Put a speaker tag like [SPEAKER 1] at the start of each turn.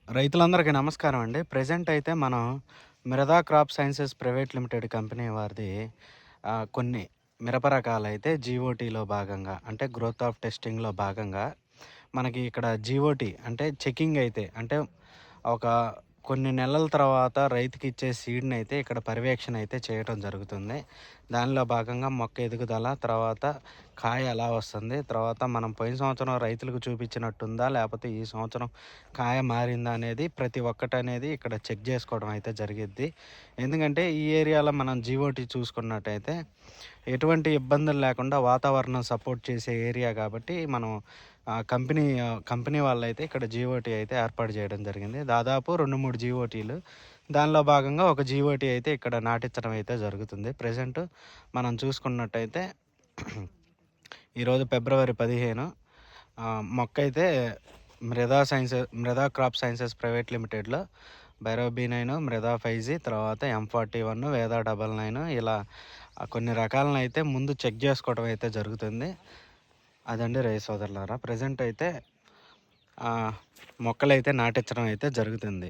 [SPEAKER 1] రైతులందరికీ నమస్కారం అండి. ప్రెజెంట్ అయితే మనం Mirada crop sciences private limited company వారిది కొన్ని మిరప రకాలైతే జీఓటీలో భాగంగా అంటే గ్రోత్ ఆఫ్ టెస్టింగ్‌లో భాగంగా మనకి ఇక్కడ జీఓటీ అంటే చెకింగ్ అయితే అంటే ఒక కొన్ని నెలల తర్వాత రైతుకిచ్చే సీడ్‌నయితే ఇక్కడ పర్యవేక్షణ అయితే చేయటం జరుగుతుంది. దానిలో భాగంగా మొక్క ఎదుగుదల, తర్వాత కాయ ఎలా వస్తుంది, తర్వాత మనం పోయిన సంవత్సరం రైతులకు చూపించినట్టుందా, లేపోతే ఈ సంవత్సరం కాయ మారిందా అనేది ప్రతి ఒక్కటనేది ఇక్కడ చెక్ జేసుకోవడం అయితే జరిగిద్ది. ఎందుకంటే ఈ ఏరియాలో మనం జీఓటీ చూసుకున్నట్టయితే ఎటువంటి ఇబ్బందులు లేకుండా వాతావరణం సపోర్ట్ చేసే ఏరియా కాబట్టి మనం కంపెనీ వాళ్ళైతే ఇక్కడ జీఓటీ అయితే ఏర్పాటు చేయడం జరిగింది. దాదాపు 2, 3 జీఓటీలు. దానిలో భాగంగా ఒక జీఓటీ అయితే ఇక్కడ నాటించడం అయితే జరుగుతుంది. ప్రెజెంట్ మనం చూసుకున్నట్టయితే ఈరోజు ఫిబ్రవరి 15 మొక్కైతే మృదా crop sciences private లిమిటెడ్‌లో బైరో B9, మృదా 5G, తర్వాత M41, వేద 99 ఇలా కొన్ని రకాలనైతే ముందు చెక్ చేసుకోవడం అయితే జరుగుతుంది. అదండి రైతు సోదరులారా. ప్రెజెంట్ అయితే మొక్కలైతే నాటించడం అయితే జరుగుతుంది.